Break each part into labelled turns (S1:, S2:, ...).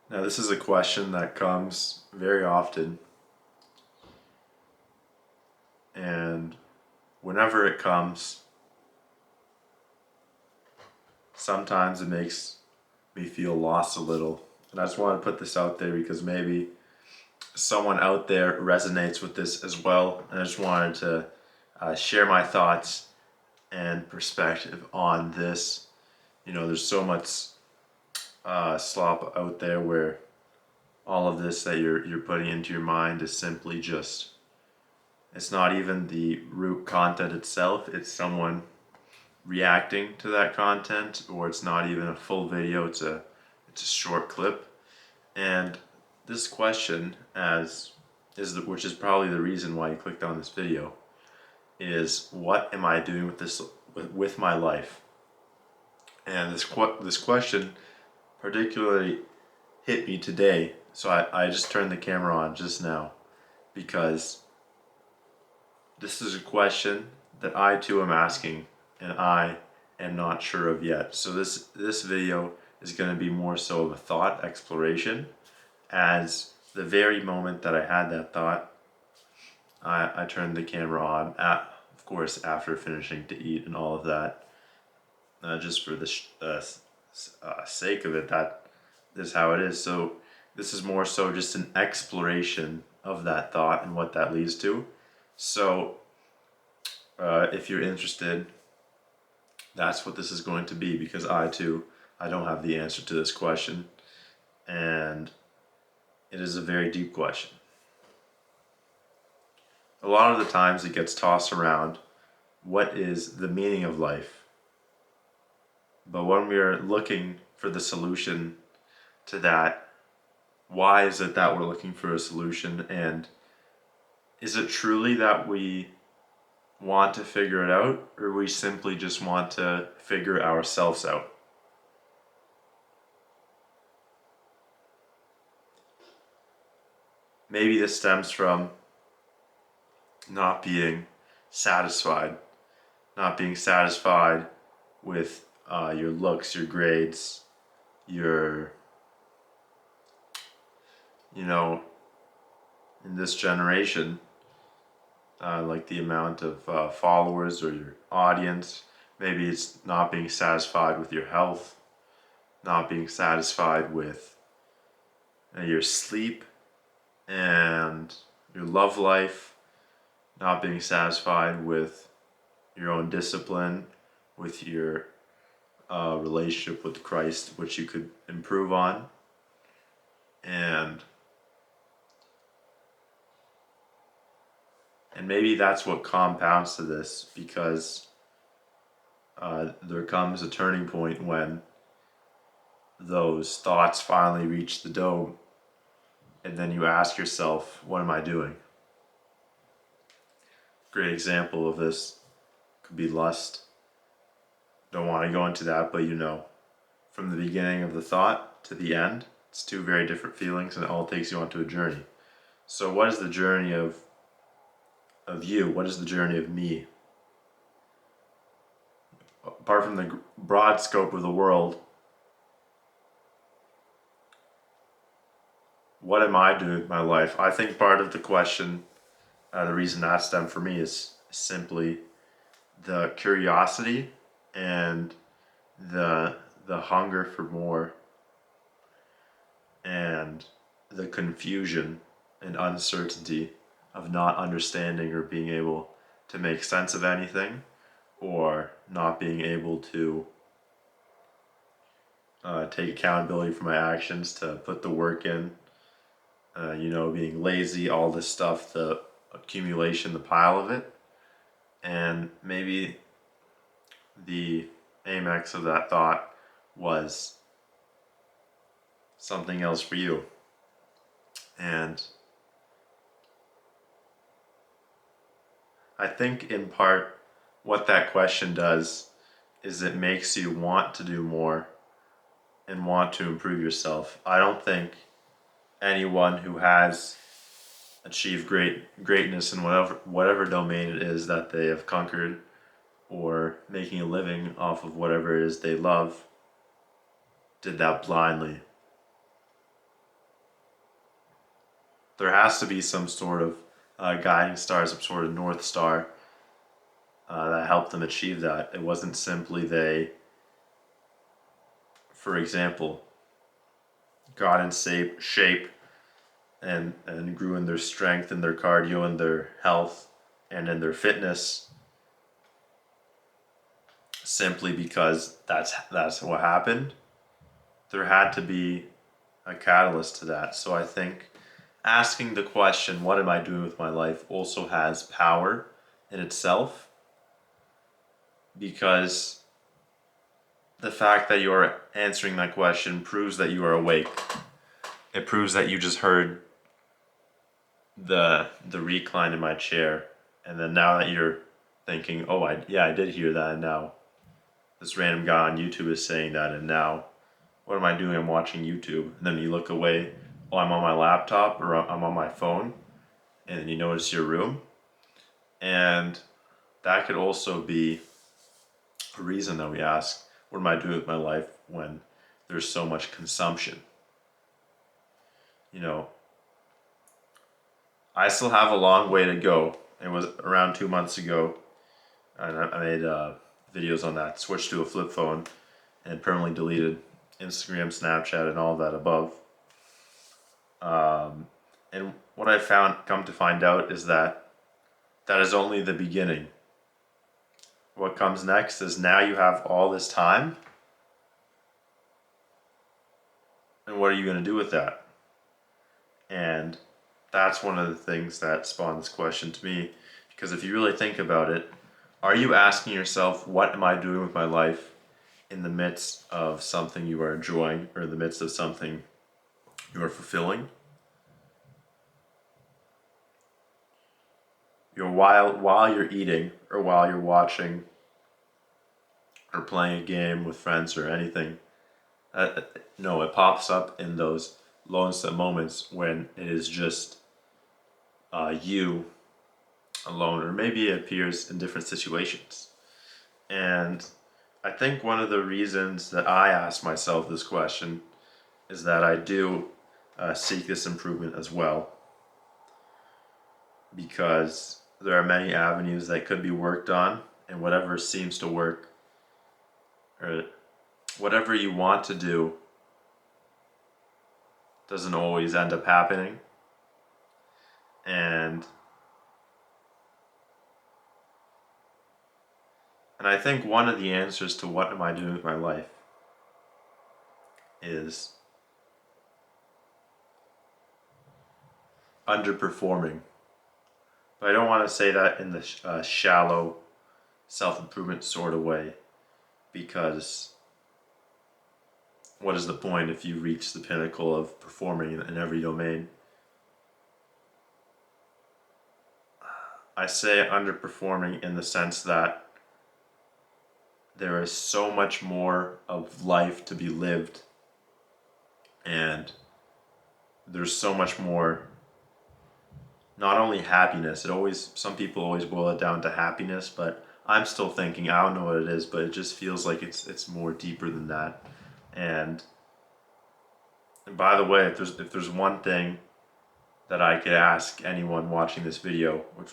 S1: Now, this is a question that comes very often, and whenever it comes, sometimes it makes me feel lost a little. And I just want to put this out there because maybe someone out there resonates with this as well. And I just wanted to share my thoughts and perspective on this. There's so much slop out there where all of this that you're putting into your mind is simply just, it's not even the root content itself, it's someone reacting to that content, or it's not even a full video, it's a short clip. And this question, which is probably the reason why you clicked on this video, is what am I doing with this, with my life? And this question particularly hit me today, so I just turned the camera on just now because this is a question that I too am asking, and I am not sure of yet. So this video is going to be more so of a thought exploration. As the very moment that I had that thought, I turned the camera on. Of course, after finishing to eat and all of that, just for the sake of it, that is how it is. So this is more so just an exploration of that thought and what that leads to. So if you're interested, that's what this is going to be, because I don't have the answer to this question, and it is a very deep question. A lot of the times it gets tossed around, what is the meaning of life? But when we are looking for the solution to that, why is it that we're looking for a solution? And is it truly that we want to figure it out, or we simply just want to figure ourselves out? Maybe this stems from not being satisfied, not being satisfied with your looks, your grades, your, in this generation, like the amount of followers or your audience. Maybe it's not being satisfied with your health, not being satisfied with your sleep and your love life, not being satisfied with your own discipline, with your relationship with Christ, which you could improve on. And maybe that's what compounds to this, because there comes a turning point when those thoughts finally reach the dome, and then you ask yourself, what am I doing? Great example of this could be lust. Don't want to go into that, but from the beginning of the thought to the end, it's two very different feelings, and it all takes you onto a journey. So what is the journey of you? What is the journey of me? Apart from the broad scope of the world, what am I doing with my life? I think part of the question, the reason that stemmed for me, is simply the curiosity and the hunger for more, and the confusion and uncertainty of not understanding or being able to make sense of anything, or not being able to take accountability for my actions, to put the work in, being lazy, all this stuff, the accumulation, the pile of it. And maybe the amex of that thought was something else for you. And I think in part what that question does is it makes you want to do more and want to improve yourself. I don't think anyone who has achieved greatness in whatever domain it is that they have conquered, or making a living off of whatever it is they love, did that blindly. there has to be some sort of guiding star, some sort of North Star that helped them achieve that. It wasn't simply they, for example, got in shape and grew in their strength and their cardio and their health and in their fitness simply because that's what happened. There had to be a catalyst to that. So I think asking the question, what am I doing with my life, also has power in itself, because the fact that you're answering that question proves that you are awake. It proves that you just heard the recline in my chair, and then now that you're thinking, oh, I did hear that, and now this random guy on YouTube is saying that, and now what am I doing? I'm watching YouTube. And then you look away, oh, I'm on my laptop or I'm on my phone, and then you notice your room. And that could also be a reason that we ask, what am I doing with my life when there's so much consumption? You know, I still have a long way to go. It was around 2 months ago, and I made videos on that. Switched to a flip phone and permanently deleted Instagram, Snapchat, and all that above. And what I come to find out is that is only the beginning. What comes next is now you have all this time, and what are you going to do with that? And that's one of the things that spawned this question to me, because if you really think about it, are you asking yourself, what am I doing with my life in the midst of something you are enjoying, or in the midst of something you are fulfilling? While you're eating, or while you're watching or playing a game with friends or anything, no, it pops up in those lonesome moments when it is just you alone, or maybe it appears in different situations. And I think one of the reasons that I ask myself this question is that I do seek this improvement as well, because there are many avenues that could be worked on, and whatever seems to work, or whatever you want to do, doesn't always end up happening. And I think one of the answers to what am I doing with my life is underperforming. But I don't want to say that in the shallow self-improvement sort of way, because what is the point if you reach the pinnacle of performing in every domain? I say underperforming in the sense that there is so much more of life to be lived, and there's so much more, not only happiness, some people always boil it down to happiness, but I'm still thinking, I don't know what it is, but it just feels like it's more deeper than that. And by the way, if there's one thing that I could ask anyone watching this video, which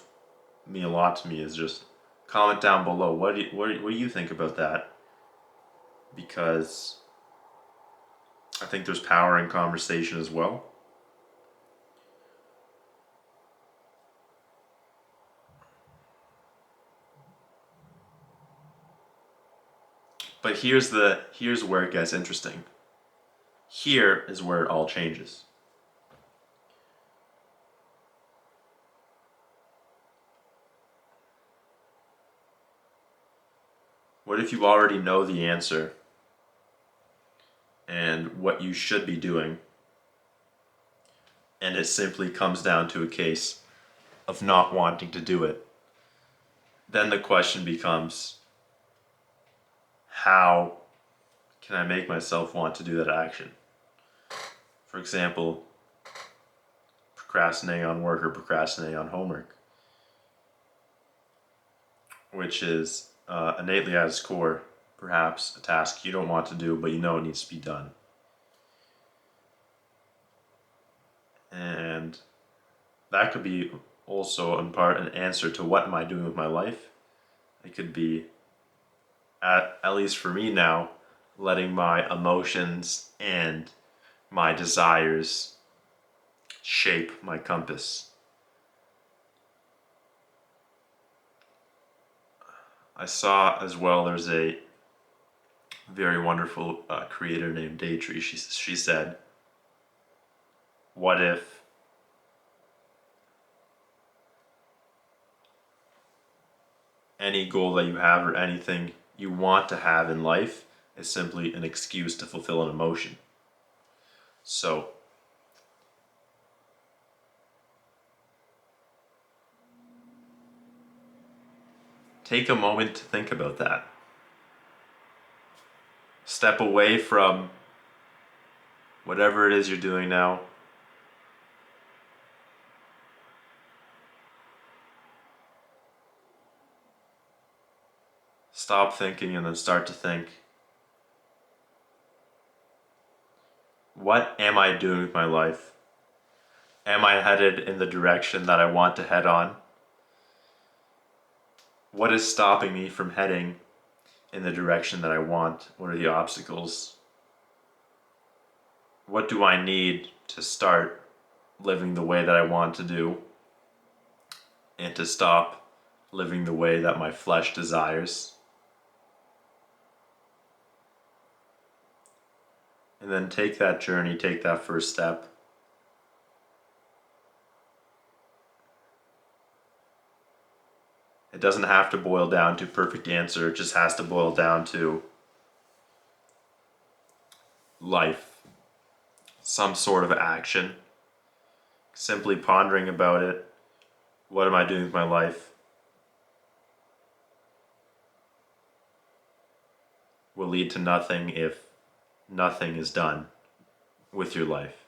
S1: mean a lot to me, is just comment down below. What do you think about that? Because I think there's power in conversation as well. But here's where it gets interesting. Here is where it all changes. What if you already know the answer and what you should be doing, and it simply comes down to a case of not wanting to do it? Then the question becomes, how can I make myself want to do that action? For example, procrastinating on work or procrastinating on homework, which is innately at its core, perhaps a task you don't want to do, but you know it needs to be done. And that could be also in part an answer to what am I doing with my life. It could be, at least for me now, letting my emotions and my desires shape my compass. I saw as well there's a very wonderful creator named Daytree. She said, what if any goal that you have or anything you want to have in life is simply an excuse to fulfill an emotion? So take a moment to think about that. Step away from whatever it is you're doing now. Stop thinking and then start to think, what am I doing with my life? Am I headed in the direction that I want to head on? What is stopping me from heading in the direction that I want? What are the obstacles? What do I need to start living the way that I want to do and to stop living the way that my flesh desires? And then take that journey, take that first step. It doesn't have to boil down to perfect answer, it just has to boil down to life, some sort of action, simply pondering about it. What am I doing with my life? Will lead to nothing if nothing is done with your life.